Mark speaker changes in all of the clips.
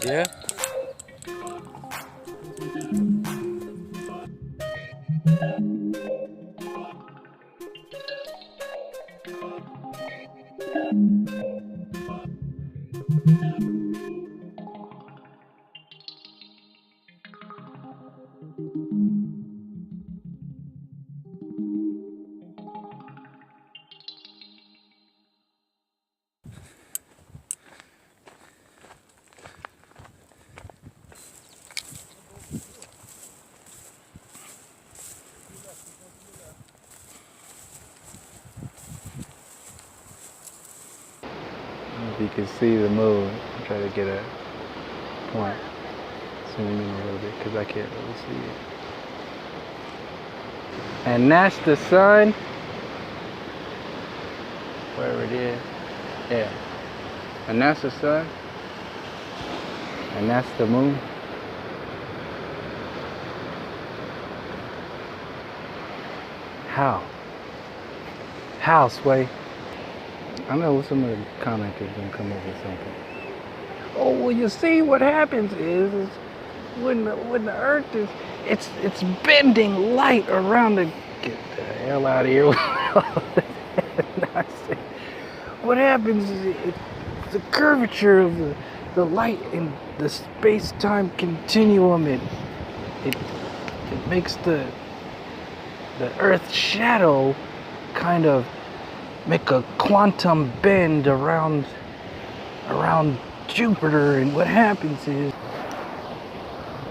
Speaker 1: Yeah. If you can see the moon, I'll try to get a point. Zoom in a little bit because I can't really see it. And that's the sun. Wherever it is. Yeah. And that's the sun. And that's the moon. How, Sway? I know some of the commenters gonna come up with something. Oh, well, you see, what happens is when the Earth is, it's bending light around the. Get the hell out of here! What happens is the curvature of the light in the space-time continuum. It makes the Earth's shadow kind of make a quantum bend around Jupiter, and what happens is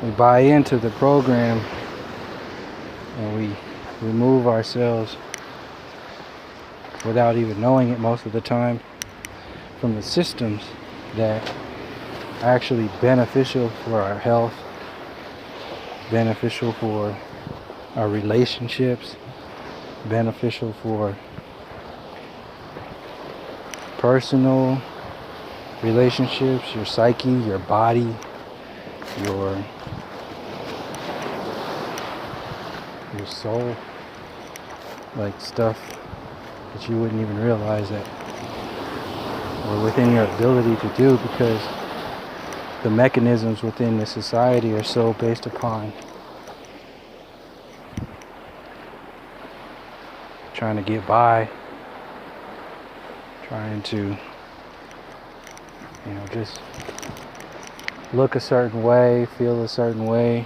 Speaker 1: we buy into the program and we remove ourselves without even knowing it most of the time from the systems that are actually beneficial for our health, beneficial for our relationships, beneficial for personal relationships, your psyche, your body, your soul, like stuff that you wouldn't even realize that were within your ability to do, because the mechanisms within the society are so based upon trying to get by, trying to, just look a certain way, feel a certain way.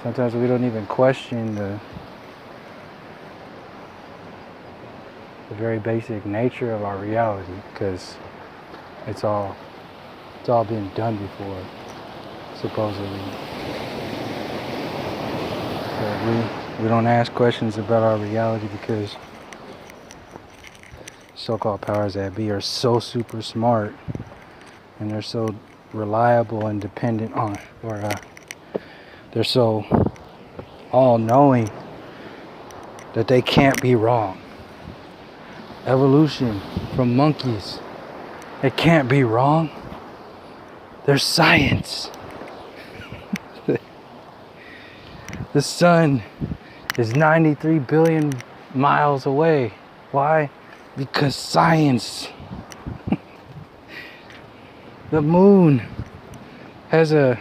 Speaker 1: Sometimes we don't even question the very basic nature of our reality, because it's all been done before, supposedly. So we don't ask questions about our reality because so-called powers that be are so super smart, and they're so reliable and dependent on, or they're so all-knowing that they can't be wrong. Evolution from monkeys, it can't be wrong. There's science. The sun is 93 billion miles away. Why? Because science. The moon has a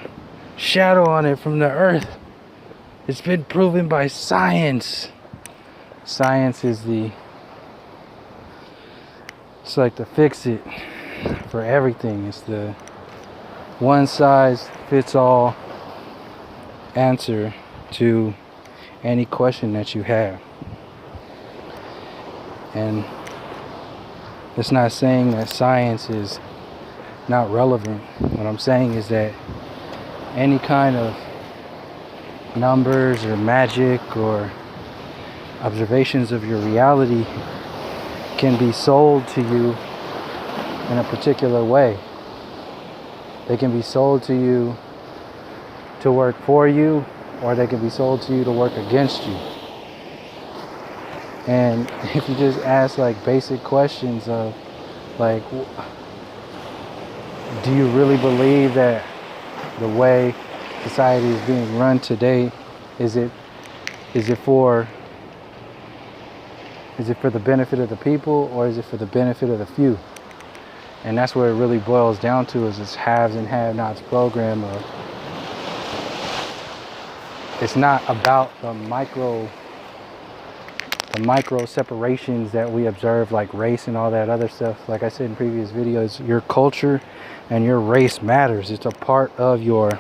Speaker 1: shadow on it from the earth. It's been proven by science. Science is it's like the fix-it for everything. It's the one size fits all answer to any question that you have. And it's not saying that science is not relevant. What I'm saying is that any kind of numbers or magic or observations of your reality can be sold to you in a particular way. They can be sold to you to work for you, or they can be sold to you to work against you. And if you just ask like basic questions of like, do you really believe that the way society is being run today, is it for the benefit of the people, or is it for the benefit of the few? And that's what it really boils down to, is this haves and have-nots program of, it's not about the micro separations that we observe, like race and all that other stuff. Like I said in previous videos, your culture and your race matters. It's a part of your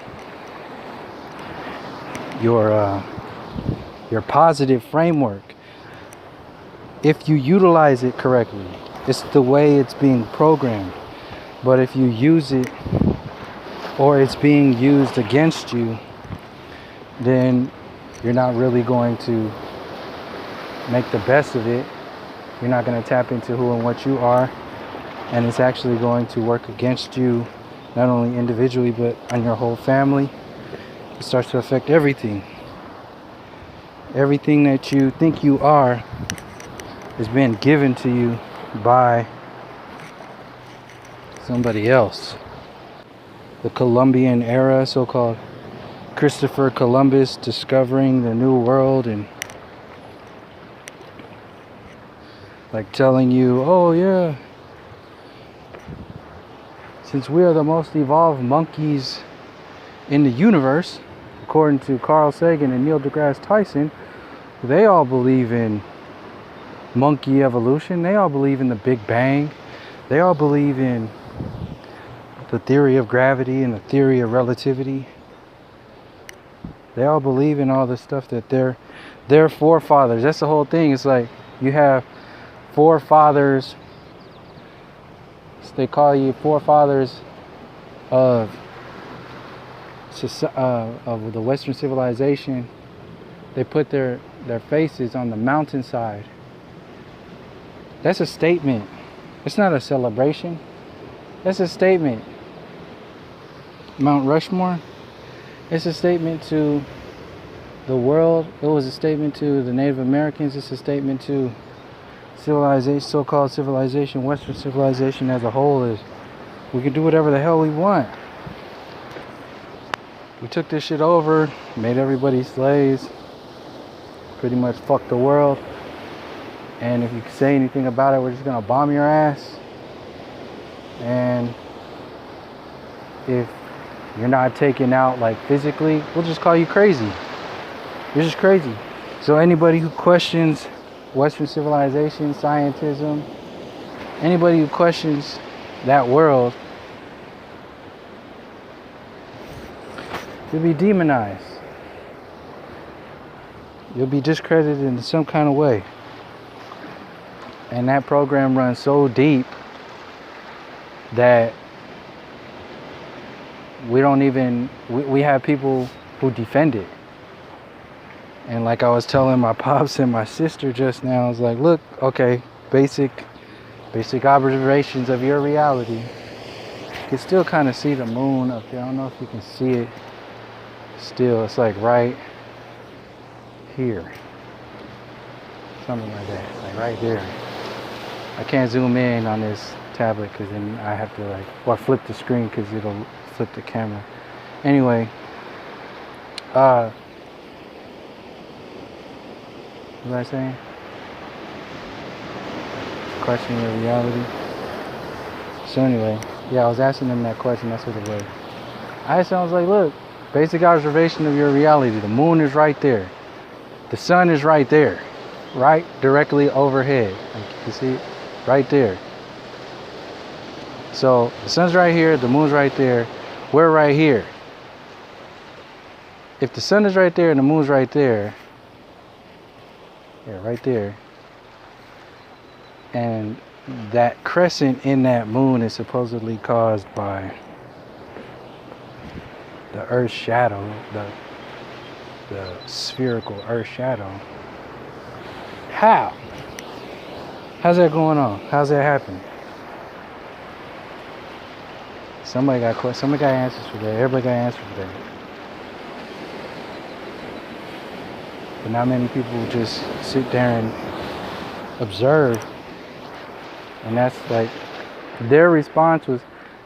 Speaker 1: positive framework if you utilize it correctly. It's the way it's being programmed. But if you use it, or it's being used against you, then you're not really going to make the best of it. You're not going to tap into who and what you are, and it's actually going to work against you, not only individually but on your whole family. It starts to affect everything. Everything that you think you are is being given to you by somebody else. The Columbian era, so-called Christopher Columbus discovering the New World, and like telling you, oh yeah, since we are the most evolved monkeys in the universe, according to Carl Sagan and Neil deGrasse Tyson, they all believe in monkey evolution. They all believe in the Big Bang. They all believe in the theory of gravity and the theory of relativity. They all believe in all the stuff that their forefathers. That's the whole thing. It's like you have forefathers. They call you forefathers of the Western civilization. They put their faces on the mountainside. That's a statement. It's not a celebration. That's a statement. Mount Rushmore, it's a statement to the world. It was a statement to the Native Americans. It's a statement to civilization, so-called civilization, Western civilization as a whole. Is we can do whatever the hell we want. We took this shit over, made everybody slaves, pretty much fucked the world. And if you say anything about it, we're just gonna bomb your ass. And if you're not taken out like physically, we'll just call you crazy. You're just crazy. So anybody who questions Western civilization, scientism, anybody who questions that world, you'll be demonized. You'll be discredited in some kind of way. And that program runs so deep that we don't even, we have people who defend it. And like I was telling my pops and my sister just now, I was like, look, okay, basic observations of your reality. You can still kind of see the moon up there. I don't know if you can see it still. It's like right here. Something like that, like right there. I can't zoom in on this tablet because then I have to like, or flip the screen because it'll flip the camera. Anyway, what was I saying? Questioning your reality. So anyway, yeah, I was asking them that question. That's what it was. I was like, look, basic observation of your reality. The moon is right there. The sun is right there, right directly overhead. Like, you see it? Right there. So the sun's right here, the moon's right there, we're right here. If the sun is right there and the moon's right there, yeah, right there, and that crescent in that moon is supposedly caused by the Earth's shadow, the spherical Earth shadow. How? How's that going on? How's that happening? Somebody got answers for that. Everybody got answers for that. But not many people just sit there and observe. And that's like, their response was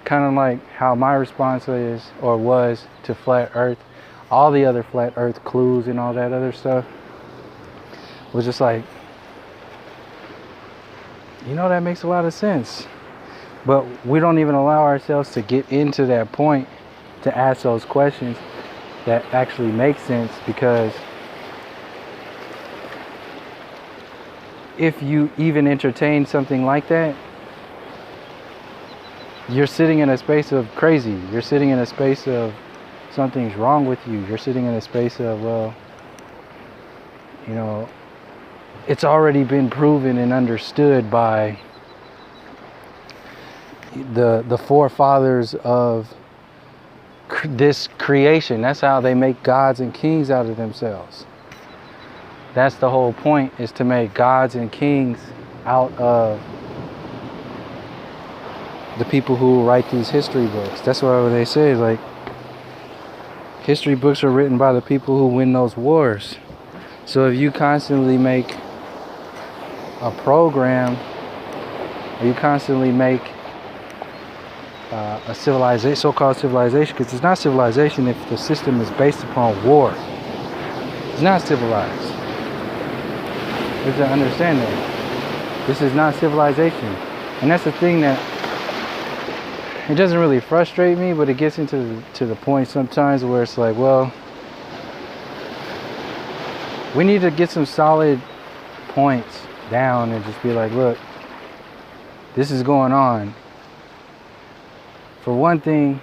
Speaker 1: kind of like how my response is or was to flat earth. All the other flat earth clues and all that other stuff was just like, you know, that makes a lot of sense. But we don't even allow ourselves to get into that point to ask those questions that actually make sense, because if you even entertain something like that, you're sitting in a space of crazy. You're sitting in a space of something's wrong with you. You're sitting in a space of, well, you know, it's already been proven and understood by the forefathers of this creation. That's how they make gods and kings out of themselves. That's the whole point, is to make gods and kings out of the people who write these history books. That's why they say, like, history books are written by the people who win those wars. So if you constantly make a program, or you constantly make a civilization, so-called civilization, because it's not civilization if the system is based upon war. It's not civilized. You have to understand that. This is not civilization. And that's the thing that, it doesn't really frustrate me, but it gets into the point sometimes where it's like, well, we need to get some solid points down and just be like, look, this is going on. For one thing,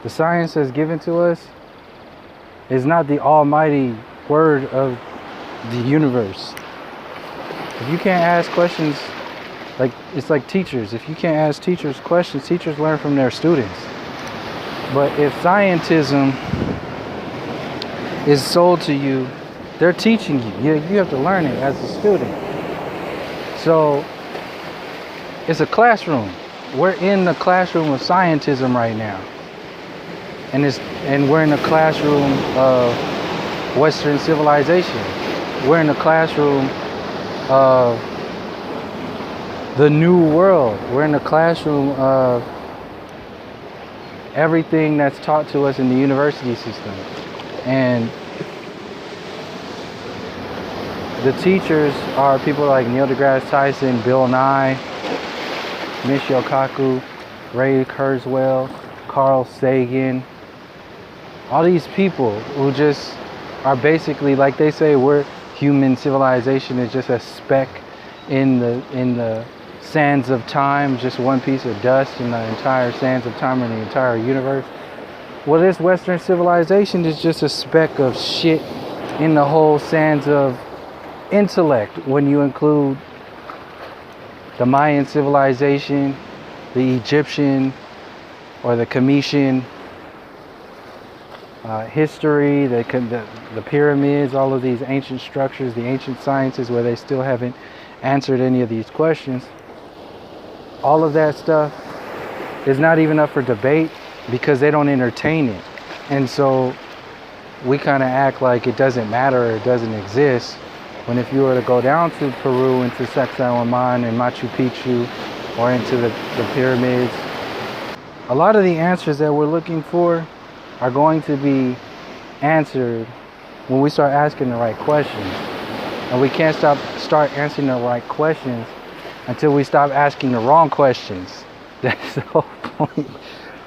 Speaker 1: the science that's given to us is not the almighty word of the universe. If you can't ask questions, like, it's like teachers. If you can't ask teachers questions, teachers learn from their students. But if scientism is sold to you, they're teaching you. You have to learn it as a student. So it's a classroom. We're in the classroom of scientism right now. And we're in the classroom of Western civilization. We're in the classroom of the new world. We're in the classroom of everything that's taught to us in the university system. And the teachers are people like Neil deGrasse Tyson, Bill Nye, Michio Kaku, Ray Kurzweil, Carl Sagan, all these people who just are basically, like they say, we're human civilization is just a speck in the sands of time, just one piece of dust in the entire sands of time in the entire universe. Well, this Western civilization is just a speck of shit in the whole sands of intellect when you include the Mayan civilization, the Egyptian or the Cometian history, the pyramids, all of these ancient structures, the ancient sciences where they still haven't answered any of these questions. All of that stuff is not even up for debate because they don't entertain it. And so we kind of act like it doesn't matter or it doesn't exist, when if you were to go down to Peru, into Sacsayhuaman and Machu Picchu, or into the pyramids, a lot of the answers that we're looking for are going to be answered when we start asking the right questions. And we can't start answering the right questions until we stop asking the wrong questions. That's the whole point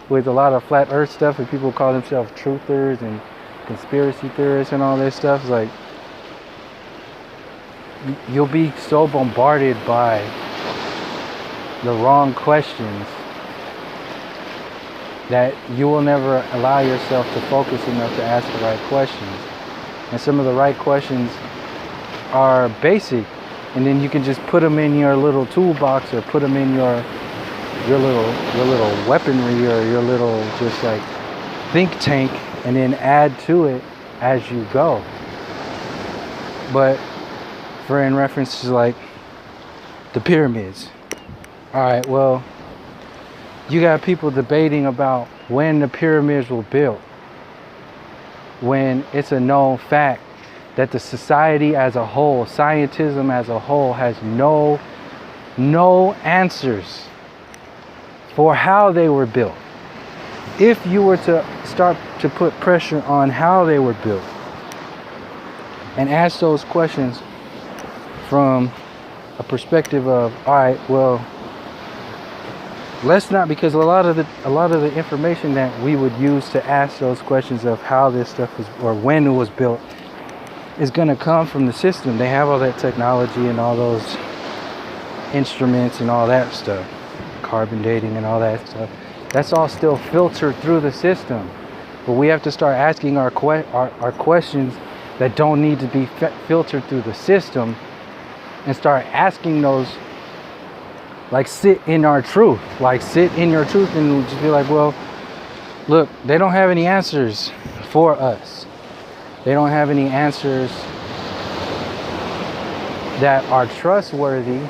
Speaker 1: with a lot of flat earth stuff, and people call themselves truthers and conspiracy theorists and all this stuff. It's like, you'll be so bombarded by the wrong questions that you will never allow yourself to focus enough to ask the right questions. And some of the right questions are basic, and then you can just put them in your little toolbox, or put them in your little weaponry, or your little just like think tank, and then add to it as you go. But for in reference to like the pyramids, all right, well, you got people debating about when the pyramids were built, when it's a known fact that the society as a whole, scientism as a whole, has no answers for how they were built. If you were to start to put pressure on how they were built and ask those questions from a perspective of, all right, well, let's not, because a lot of the information that we would use to ask those questions of how this stuff was, or when it was built, is going to come from the system. They have all that technology and all those instruments and all that stuff, carbon dating and all that stuff. That's all still filtered through the system. But we have to start asking our questions that don't need to be filtered through the system, and start asking those, like, sit in our truth, like sit in your truth, and just be like, well, look, they don't have any answers for us. They don't have any answers that are trustworthy,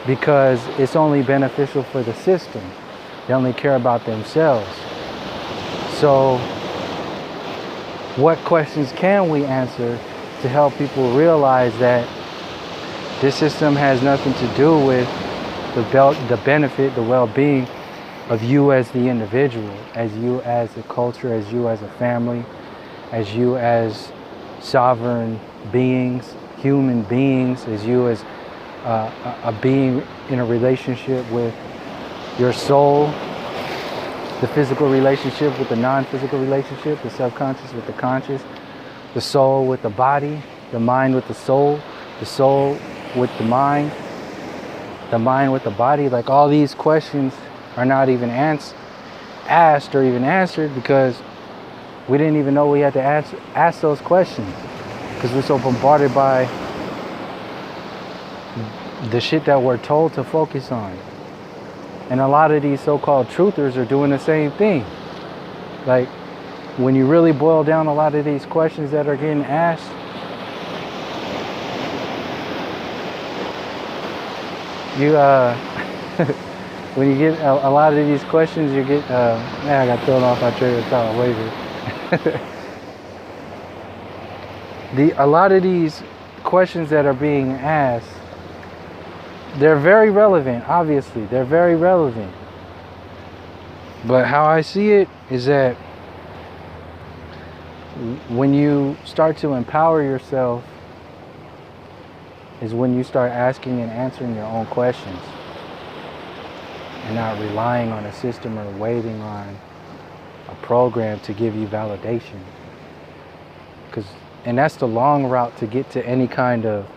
Speaker 1: because it's only beneficial for the system. They only care about themselves. So what questions can we answer to help people realize that this system has nothing to do with the benefit, the well-being of you as the individual, as you as a culture, as you as a family, as you as sovereign beings, human beings, as you as a being in a relationship with your soul, the physical relationship with the non-physical relationship, the subconscious with the conscious, the soul with the body, the mind with the soul with the mind with the body. Like, all these questions are not even asked or even answered, because we didn't even know we had to ask those questions, because we're so bombarded by the shit that we're told to focus on. And a lot of these so-called truthers are doing the same thing. Like, when you really boil down a lot of these questions that are getting asked, you when you get a lot of these questions, you get I got thrown off my train of thought. A lot of these questions that are being asked, they're very relevant. Obviously, they're very relevant. But how I see it is that when you start to empower yourself is when you start asking and answering your own questions. You're not relying on a system or waiting on a program to give you validation. And that's the long route to get to any kind of,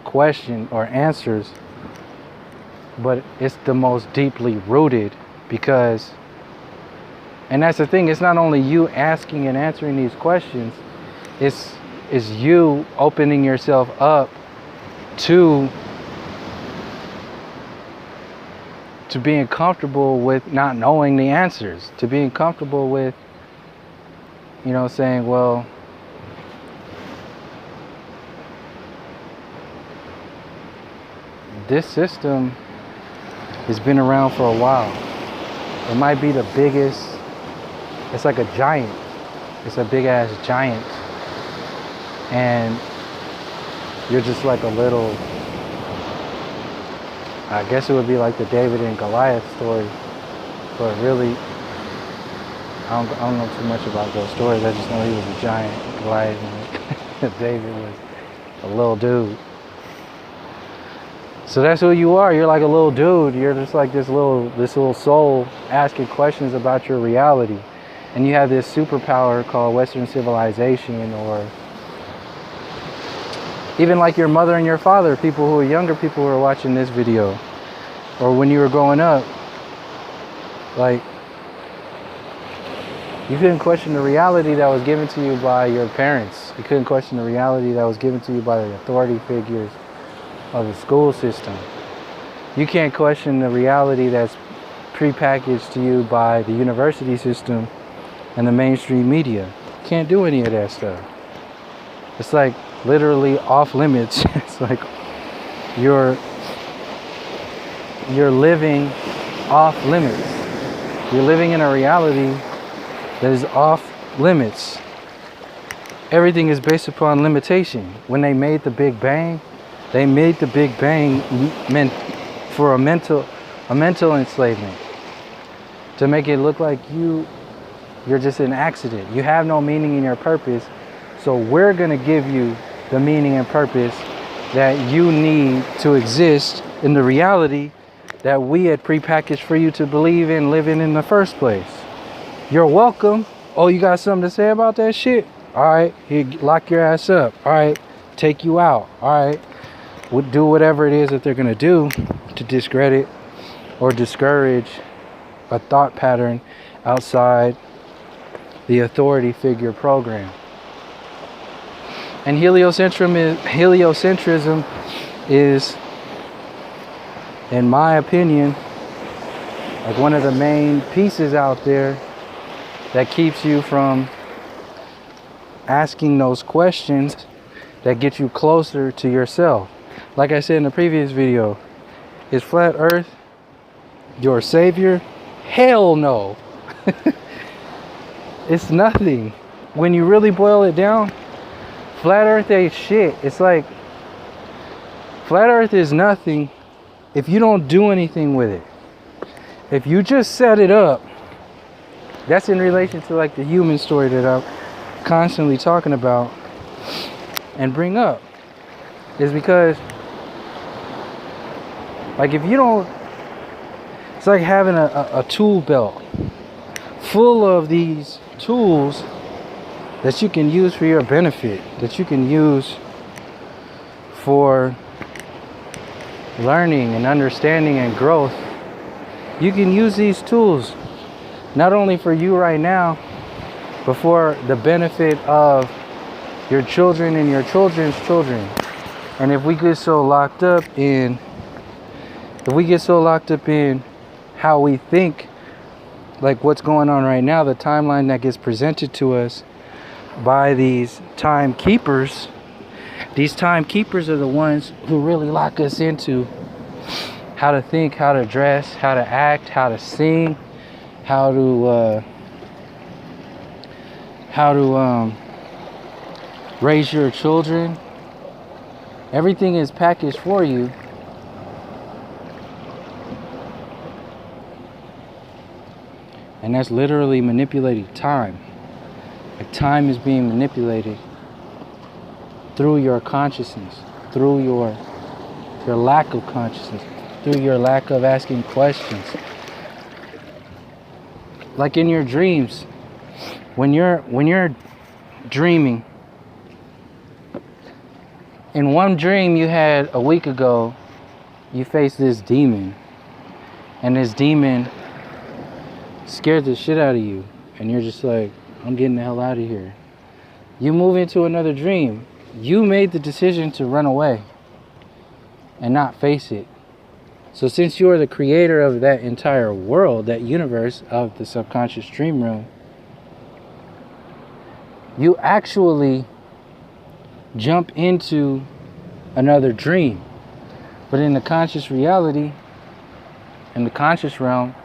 Speaker 1: question or answers. But it's the most deeply rooted, because, and that's the thing, it's not only you asking and answering these questions, it's you opening yourself up to being comfortable with not knowing the answers, to being comfortable with, saying, well, this system has been around for a while. It might be the biggest, it's like a giant. It's a big ass giant. And you're just like a little, I guess it would be like the David and Goliath story. But really, I don't know too much about those stories. I just know he was a giant, Goliath, and David was a little dude. So that's who you are. You're like a little dude. You're just like this little soul asking questions about your reality. And you have this superpower called Western civilization, or even like your mother and your father, people who are younger, people who are watching this video, or when you were growing up, like, you couldn't question the reality that was given to you by your parents. You couldn't question the reality that was given to you by the authority figures of the school system. You can't question the reality that's prepackaged to you by the university system and the mainstream media. You can't do any of that stuff. It's like literally off limits. It's like you're living off limits. You're living in a reality that is off limits. Everything is based upon limitation. When they made the Big Bang, they made the Big Bang meant for a mental enslavement, to make it look like you're just an accident. You have no meaning in your purpose. So we're gonna give you the meaning and purpose that you need to exist in the reality that we had prepackaged for you to believe in living in the first place. You're welcome. Oh, you got something to say about that shit? All right, here, lock your ass up. All right, take you out. All right, we'll do whatever it is that they're gonna do to discredit or discourage a thought pattern outside the authority figure program. And heliocentrism is, in my opinion, like one of the main pieces out there that keeps you from asking those questions that get you closer to yourself. Like I said in the previous video, is flat earth your savior? Hell no. It's nothing. When you really boil it down, flat earth ain't shit. It's like, flat earth is nothing if you don't do anything with it. If you just set it up, that's in relation to like the human story that I'm constantly talking about and bring up, is because, like, if you don't, it's like having a tool belt full of these tools that you can use for your benefit, that you can use for learning and understanding and growth. You can use these tools not only for you right now, but for the benefit of your children and your children's children. And if we get so locked up in how we think, like what's going on right now, the timeline that gets presented to us by these timekeepers. These timekeepers are the ones who really lock us into how to think, how to dress, how to act, how to sing, how to raise your children. Everything is packaged for you. And that's literally manipulating time. Like, time is being manipulated through your consciousness, through your your lack of consciousness, through your lack of asking questions. Like in your dreams, when you're dreaming, in one dream you had a week ago, you faced this demon, and this demon scared the shit out of you, and you're just like, I'm getting the hell out of here. You move into another dream, you made the decision to run away and not face it. So since you're the creator of that entire world, that universe of the subconscious dream realm, you actually jump into another dream. But in the conscious reality, in the conscious realm,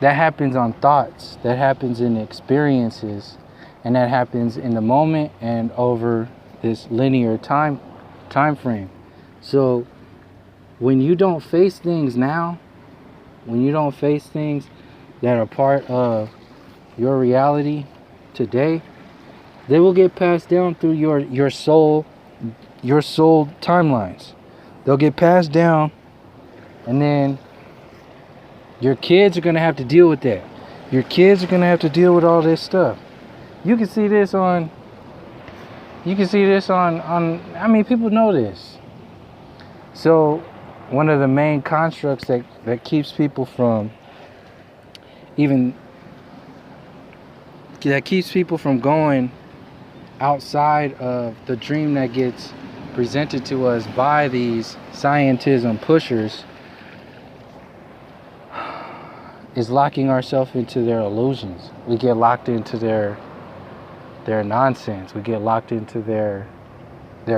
Speaker 1: that happens on thoughts, that happens in experiences, and that happens in the moment and over this linear time frame. So when you don't face things now, when you don't face things that are part of your reality today, they will get passed down through your soul timelines. They'll get passed down, and then your kids are going to have to deal with that. Your kids are going to have to deal with all this stuff. You can see this on I mean, people know this. So one of the main constructs that keeps people from going outside of the dream that gets presented to us by these scientism pushers is locking ourselves into their illusions. We get locked into their nonsense. We get locked into their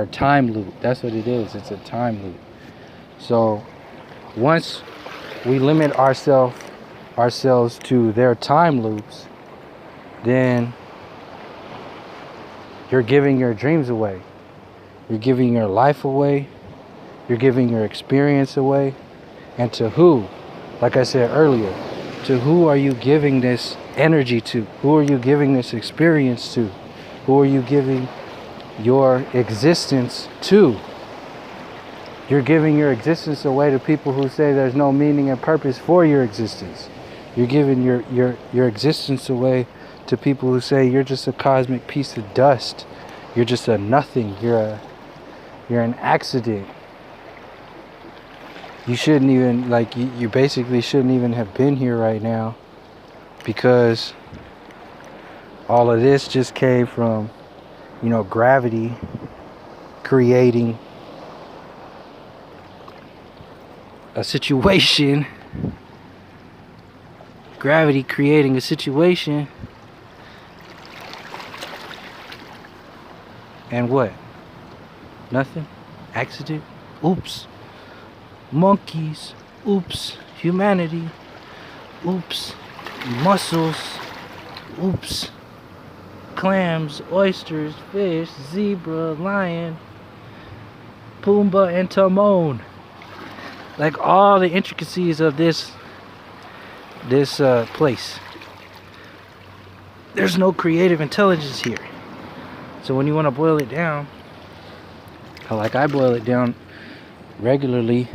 Speaker 1: time loop. That's what it is. It's a time loop. So once we limit ourselves to their time loops, then you're giving your dreams away. You're giving your life away. You're giving your experience away. And to who? Like I said earlier, to who are you giving this energy to? Who are you giving this experience to? Who are you giving your existence to? You're giving your existence away to people who say there's no meaning and purpose for your existence. You're giving your existence away to people who say you're just a cosmic piece of dust. You're just a nothing. You're an accident. You shouldn't even, you basically shouldn't even have been here right now, because all of this just came from, gravity creating a situation. Gravity creating a situation. And what? Nothing? Accident? Oops. Monkeys. Oops. Humanity. Oops. Mussels. Oops. Clams, oysters, fish, zebra, lion, Pumbaa, and Timon. Like all the intricacies of this place. There's no creative intelligence here. So when you want to boil it down, like I boil it down regularly,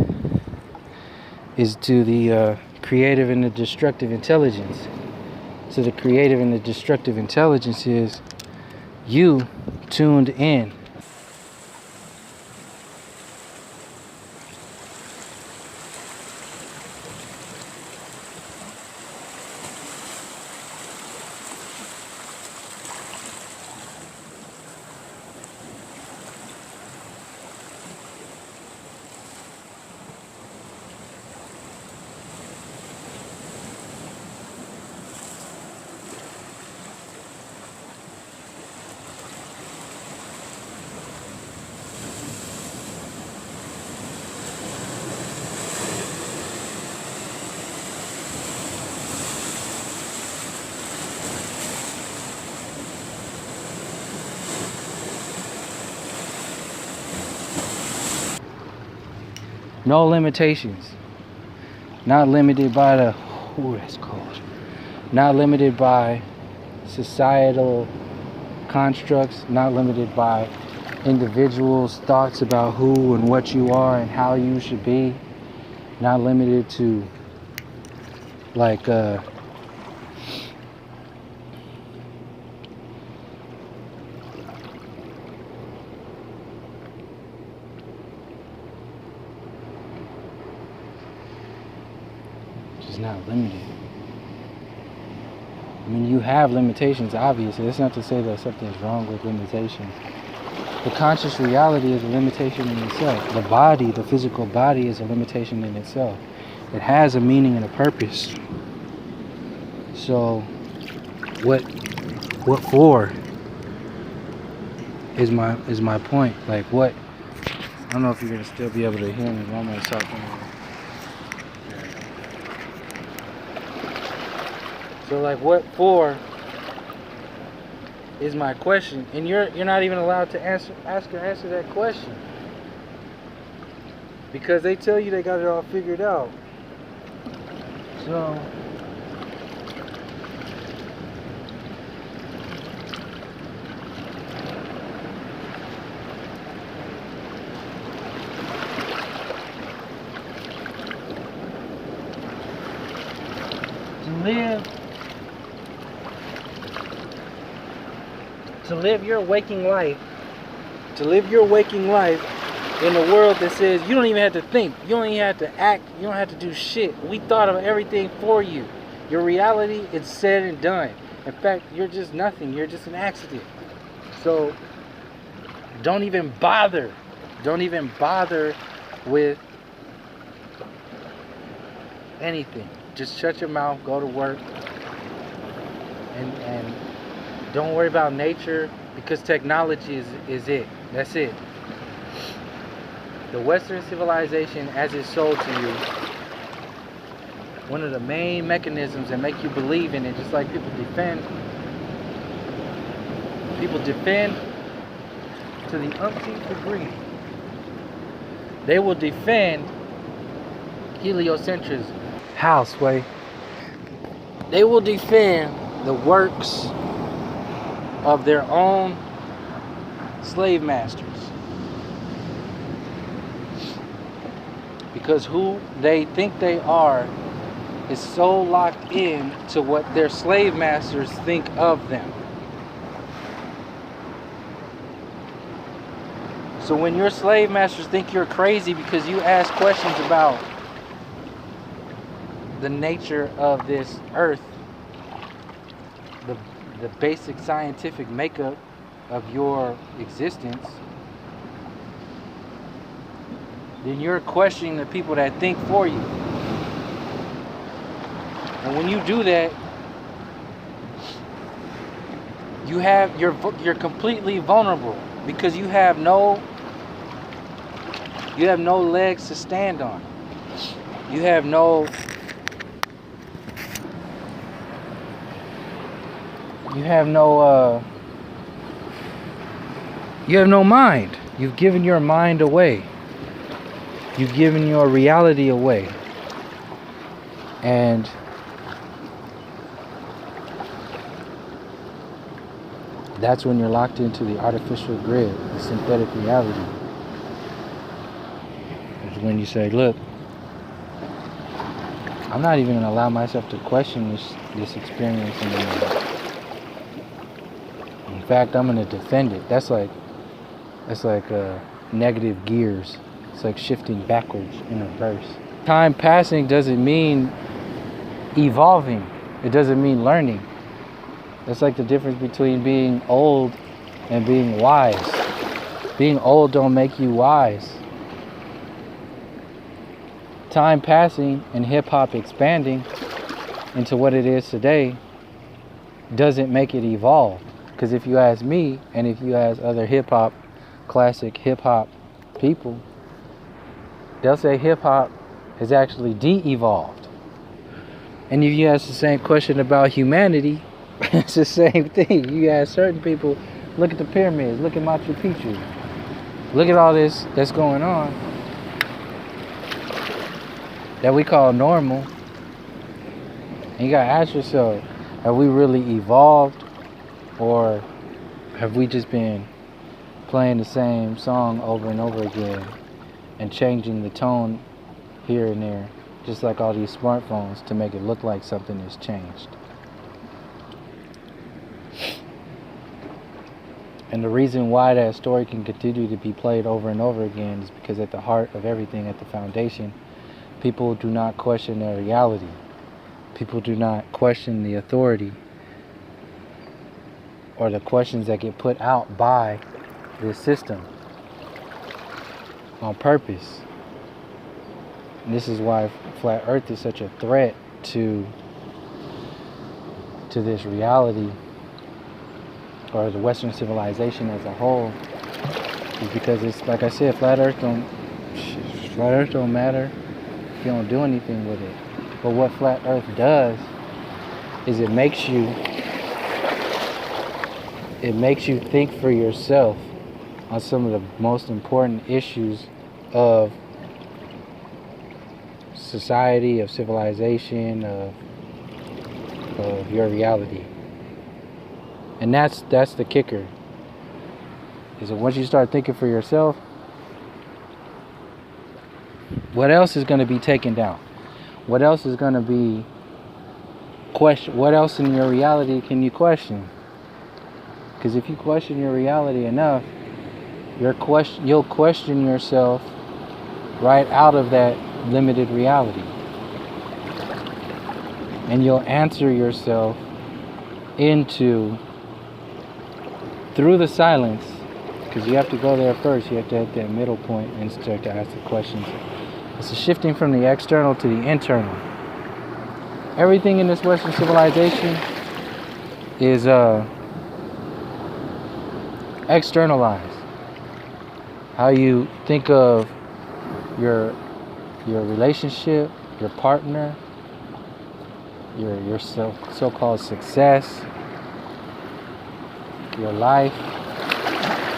Speaker 1: is to the creative and the destructive intelligence. So the creative and the destructive intelligence is you tuned in. No limitations. Not limited by the, that's cold. Not limited by societal constructs. Not limited by individuals' thoughts about who and what you are and how you should be, not limited to like just not limited. I mean, you have limitations, obviously. That's not to say that something's wrong with limitations. The conscious reality is a limitation in itself. The body, the physical body, is a limitation in itself. It has a meaning and a purpose. So, what for is my point. Like, what? I don't know if you're gonna still be able to hear me. I'm gonna talk. So, like, what for is my question, and you're not even allowed to answer that question because they tell you they got it all figured out. So to live your waking life in a world that says you don't even have to think, you don't even have to act, you don't have to do shit. We thought of everything for you. Your reality is said and done. In fact, you're just nothing. You're just an accident. So don't even bother. Don't even bother with anything. Just shut your mouth, go to work, and don't worry about nature, because technology is it. That's it. The Western civilization, as it's sold to you, one of the main mechanisms that make you believe in it, just like people defend to the umpteenth degree. They will defend heliocentrism. How, Sway? They will defend the works of their own slave masters. Because who they think they are is so locked in to what their slave masters think of them. So when your slave masters think you're crazy because you ask questions about the nature of this earth, the basic scientific makeup of your existence, then you're questioning the people that think for you. And when you do that, you're completely vulnerable, because you have no legs to stand on. You have no mind. You've given your mind away. You've given your reality away. And that's when you're locked into the artificial grid, the synthetic reality. It's when you say, look, I'm not even going to allow myself to question this experience anymore. In fact, I'm going to defend it. That's like negative gears. It's like shifting backwards in reverse. Time passing doesn't mean evolving. It doesn't mean learning. That's like the difference between being old and being wise. Being old don't make you wise. Time passing and hip-hop expanding into what it is today doesn't make it evolve. Because if you ask me, and if you ask other hip-hop, classic hip-hop people, they'll say hip-hop has actually de-evolved. And if you ask the same question about humanity, it's the same thing. You ask certain people, look at the pyramids, look at Machu Picchu, look at all this that's going on that we call normal. And you gotta ask yourself, have we really evolved, or have we just been playing the same song over and over again and changing the tone here and there, just like all these smartphones, to make it look like something has changed. And the reason why that story can continue to be played over and over again is because at the heart of everything, at the foundation, people do not question their reality. People do not question the authority or the questions that get put out by this system on purpose. And this is why flat earth is such a threat to this reality, or the Western civilization as a whole, is because it's, like I said, flat earth don't matter if you don't do anything with it. But what flat earth does is it makes you think for yourself on some of the most important issues of society, of civilization, of your reality. And that's the kicker. Is that once you start thinking for yourself, what else is going to be taken down? What else is going to be questioned? What else in your reality can you question? Because if you question your reality enough, you'll question yourself right out of that limited reality. And you'll answer yourself through the silence, because you have to go there first. You have to hit that middle point and start to ask the questions. It's a shifting from the external to the internal. Everything in this Western civilization is externalized. How you think of your relationship, your partner, your so-called success, your life,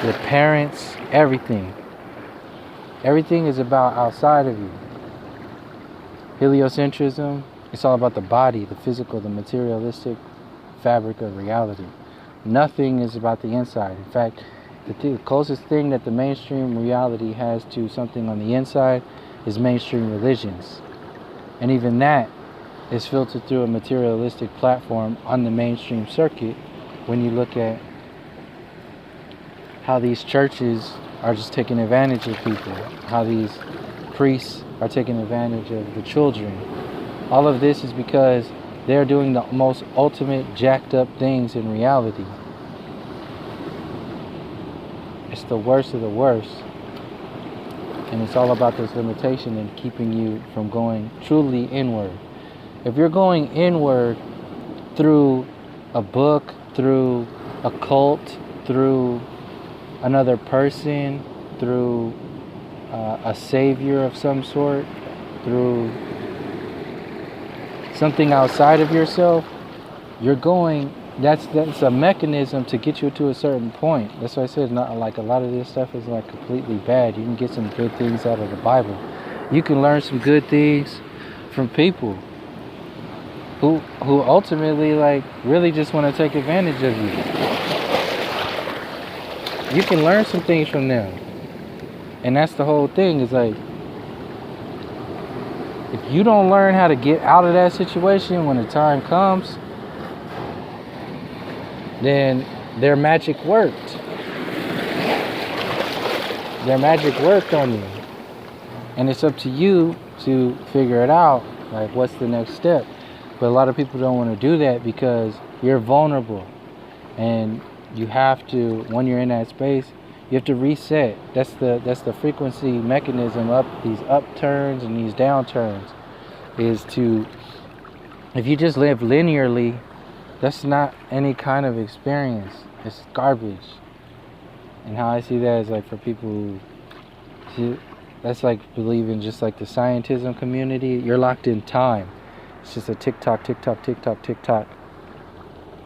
Speaker 1: your parents, everything. Everything is about outside of you. Heliocentrism, it's all about the body, the physical, the materialistic fabric of reality. Nothing is about the inside. In fact, the closest thing that the mainstream reality has to something on the inside is mainstream religions. And even that is filtered through a materialistic platform on the mainstream circuit when you look at how these churches are just taking advantage of people, how these priests are taking advantage of the children. All of this is because they're doing the most ultimate jacked up things in reality. It's the worst of the worst. And it's all about this limitation and keeping you from going truly inward. If you're going inward through a book, through a cult, through another person, through a savior of some sort, through something outside of yourself, you're going, that's a mechanism to get you to a certain point. That's why I said, not like a lot of this stuff is like completely bad. You can get some good things out of the Bible. You can learn some good things from people who ultimately like really just want to take advantage of you. You can learn some things from them. And that's the whole thing, is like, if you don't learn how to get out of that situation when the time comes, then their magic worked. Their magic worked on you. And it's up to you to figure it out, like what's the next step. But a lot of people don't want to do that because you're vulnerable. And you have to, when you're in that space, you have to reset. That's the frequency mechanism up these upturns and these downturns. Is to, if you just live linearly, that's not any kind of experience. It's garbage. And how I see that is like for people who, that's like believing just like the scientism community. You're locked in time. It's just a tick tock, tick tock, tick tock, tick tock.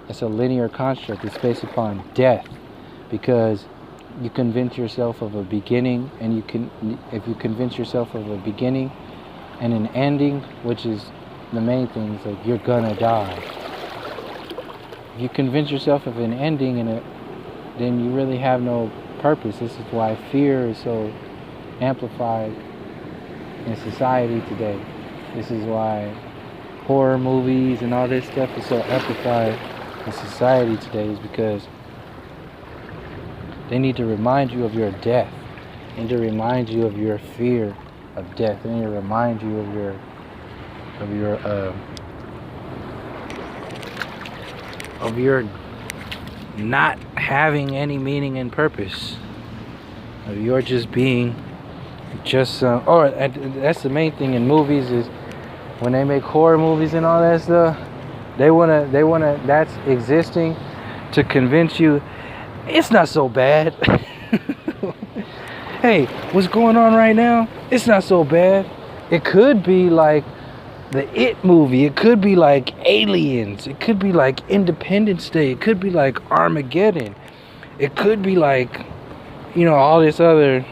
Speaker 1: It's a linear construct. It's based upon death, because you convince yourself of a beginning, and if you convince yourself of a beginning and an ending, which is the main thing, is like you're gonna die. If you convince yourself of an ending then you really have no purpose. This is why fear is so amplified in society today. This is why horror movies and all this stuff is so amplified in society today, is because they need to remind you of your death. They need to remind you of your fear of death. They need to remind you of your not having any meaning and purpose. Of your just being just that's the main thing in movies, is when they make horror movies and all that stuff, they wanna that's existing to convince you it's not so bad. Hey, what's going on right now? It's not so bad. It could be like the It movie. It could be like Aliens. It could be like Independence Day. It could be like Armageddon. It could be like, all this other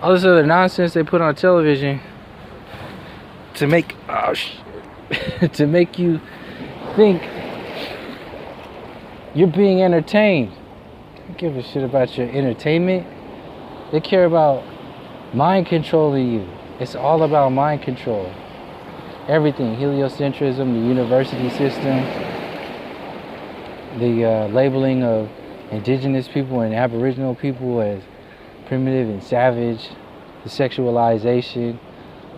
Speaker 1: nonsense they put on television to make to make you think you're being entertained. They don't give a shit about your entertainment. They care about mind controlling you. It's all about mind control. Everything. Heliocentrism, the university system, the labeling of indigenous people and aboriginal people as primitive and savage, the sexualization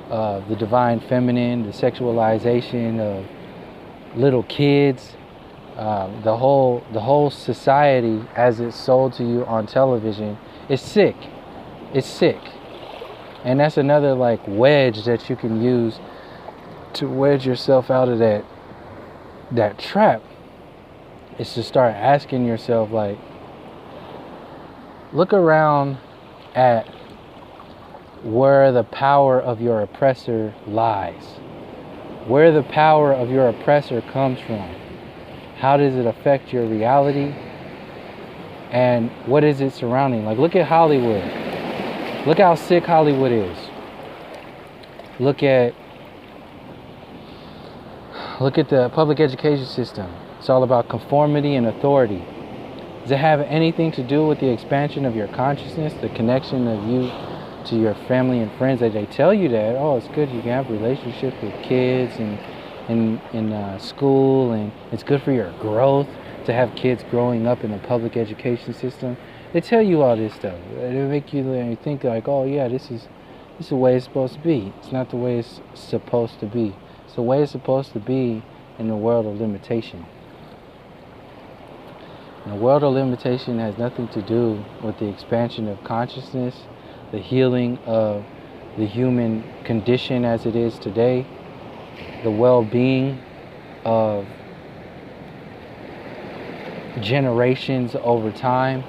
Speaker 1: of the divine feminine, the sexualization of little kids, the whole society as it's sold to you on television is sick. It's sick. And that's another wedge that you can use to wedge yourself out of that trap, is to start asking yourself, look around at where the power of your oppressor lies. Where the power of your oppressor comes from. How does it affect your reality? And what is it surrounding? Look at Hollywood. Look how sick Hollywood is. Look at the public education system. It's all about conformity and authority. Does it have anything to do with the expansion of your consciousness, the connection of you to your family and friends? That they tell you that, it's good, you can have relationships with kids and in school, and it's good for your growth to have kids growing up in the public education system. They tell you all this stuff. They make you think this is the way it's supposed to be. It's not the way it's supposed to be. It's the way it's supposed to be in the world of limitation. And the world of limitation has nothing to do with the expansion of consciousness, the healing of the human condition as it is today, the well-being of generations over time.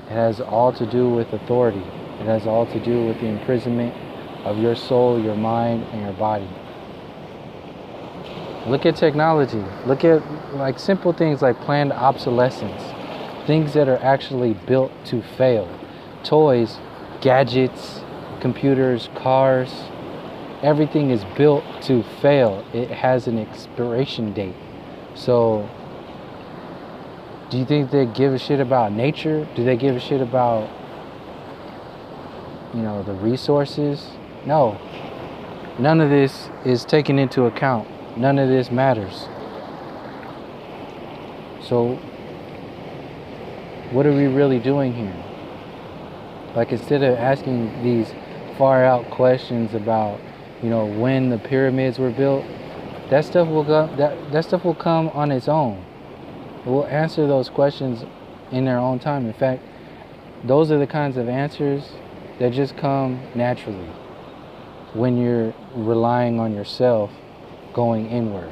Speaker 1: It has all to do with authority. It has all to do with the imprisonment of your soul, your mind, and your body. Look at technology. Look at simple things like planned obsolescence. Things that are actually built to fail. Toys, gadgets, computers, cars. Everything is built to fail. It has an expiration date. So, do you think they give a shit about nature? Do they give a shit about, the resources? No. None of this is taken into account. None of this matters. So, what are we really doing here? Instead of asking these far out questions about, when the pyramids were built, that stuff will come on its own. We'll answer those questions in their own time. In fact, those are the kinds of answers that just come naturally when you're relying on yourself, going inward.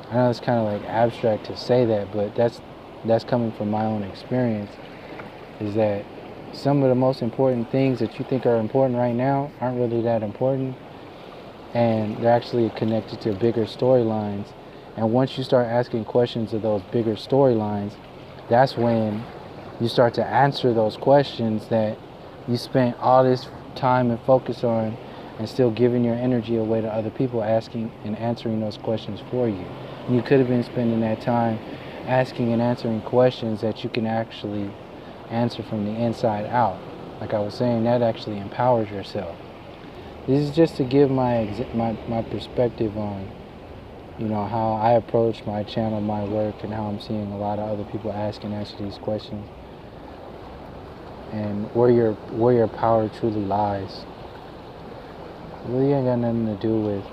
Speaker 1: I know it's kind of abstract to say that, but that's coming from my own experience, is that some of the most important things that you think are important right now aren't really that important, and they're actually connected to bigger storylines. And once you start asking questions of those bigger storylines, that's when you start to answer those questions that you spent all this time and focus on, and still giving your energy away to other people asking and answering those questions for you. And you could have been spending that time asking and answering questions that you can actually answer from the inside out. Like I was saying, that actually empowers yourself. This is just to give my perspective on, how I approach my channel, my work, and how I'm seeing a lot of other people ask and answer these questions, and where your power truly lies. It really ain't got nothing to do with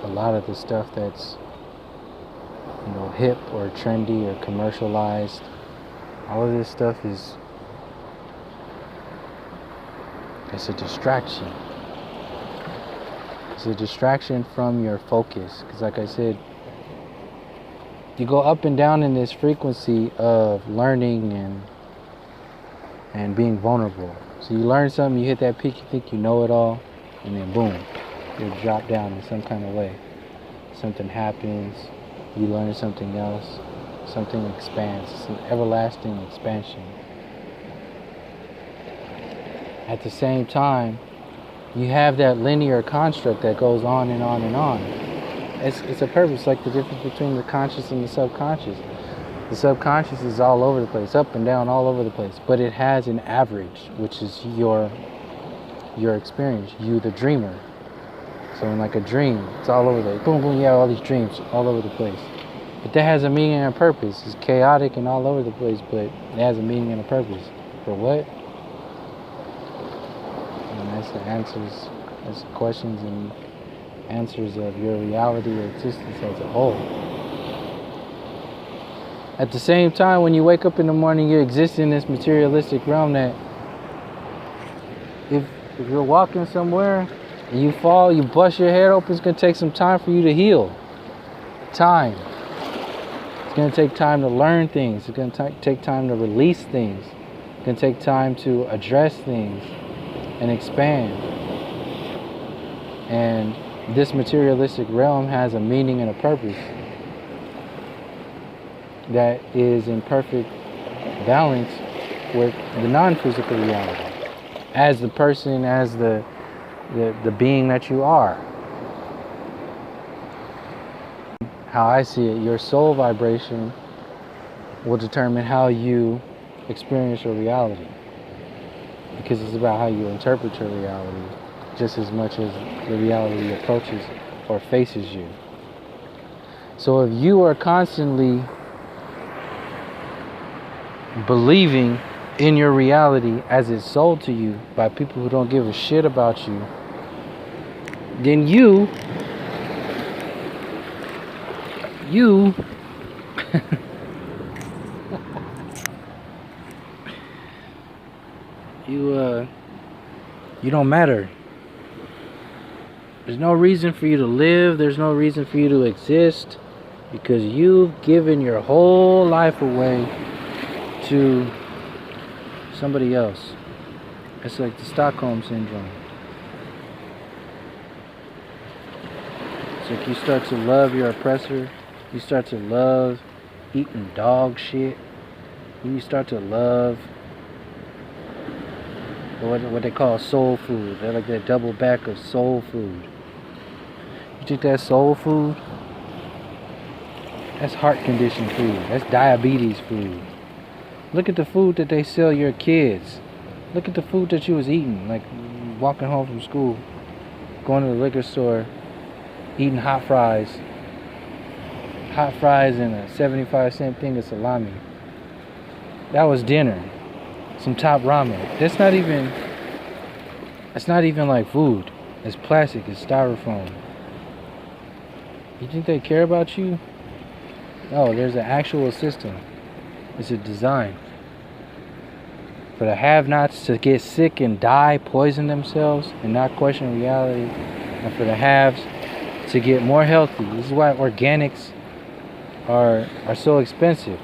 Speaker 1: a lot of the stuff that's hip or trendy or commercialized. All of this stuff it's a distraction. It's a distraction from your focus. Because like I said, you go up and down in this frequency of learning and being vulnerable. So you learn something, you hit that peak, you think you know it all, and then boom, you drop down in some kind of way. Something happens, you learn something else, something expands. It's an everlasting expansion. At the same time, you have that linear construct that goes on and on and on. It's a purpose, like the difference between the conscious and the subconscious. The subconscious is all over the place, up and down, all over the place, but it has an average, which is your experience, you the dreamer. So in like a dream, it's all over the place. Boom, boom, all these dreams all over the place. But that has a meaning and a purpose. It's chaotic and all over the place, but it has a meaning and a purpose. For what? And that's the answers, that's the questions and answers of your reality or existence as a whole. At the same time, when you wake up in the morning, you exist in this materialistic realm that if you're walking somewhere and you fall, you bust your head open, it's going to take some time for you to heal. Time. It's going to take time to learn things. It's going to take time to release things. It's going to take time to address things and expand. And this materialistic realm has a meaning and a purpose that is in perfect balance with the non-physical reality. As the person, as the being that you are. How I see it, your soul vibration will determine how you experience your reality. Because it's about how you interpret your reality just as much as the reality approaches or faces you. So if you are constantly believing in your reality as it's sold to you by people who don't give a shit about you, then you you don't matter. There's no reason for you to live. There's no reason for you to exist, because you've given your whole life away to somebody else. It's like the Stockholm syndrome. It's like you start to love your oppressor. You start to love eating dog shit. You start to love what they call soul food. They're like that double back of soul food. You think that's soul food? That's heart condition food. That's diabetes food. Look at the food that they sell your kids. Look at the food that you was eating, like walking home from school, going to the liquor store, eating hot fries and a 75-cent thing of salami. That was dinner. Some top ramen. That's not even like food. It's plastic, it's styrofoam. You think they care about you? No, there's an actual system. It's a design. For the have-nots to get sick and die, poison themselves, and not question reality. And for the haves to get more healthy. This is why organics are so expensive.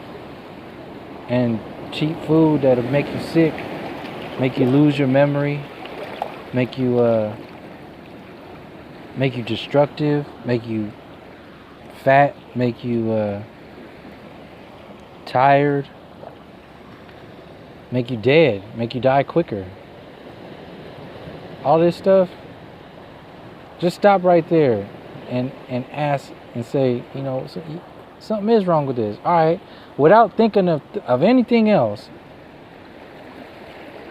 Speaker 1: And cheap food that'll make you sick, make you lose your memory, make you destructive, make you fat, make you tired, make you dead, make you die quicker. All this stuff Just stop right there and ask and say, you know, something is wrong with this. All right, without thinking of anything else,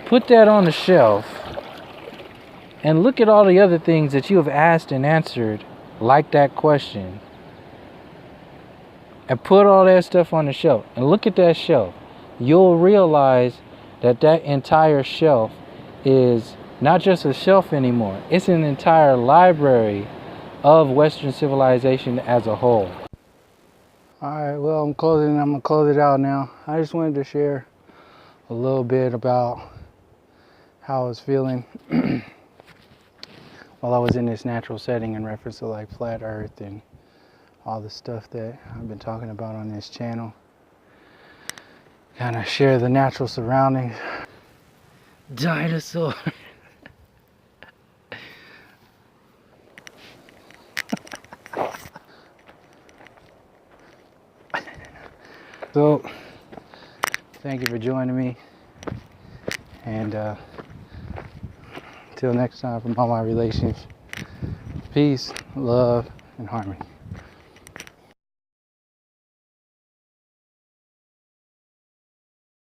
Speaker 1: put that on the shelf and look at all the other things that you have asked and answered like that question. And put all that stuff on the shelf and look at that shelf. You'll realize that that entire shelf is not just a shelf anymore. It's an entire library of Western civilization as a whole. All right, well, I'm gonna close it out now. I just wanted to share a little bit about how I was feeling while I was in this natural setting in reference to like flat earth and all the stuff that I've been talking about on this channel. Kind of share the natural surroundings. Dinosaur. So, thank you for joining me. And till next time, from all my relations, peace, love, and harmony.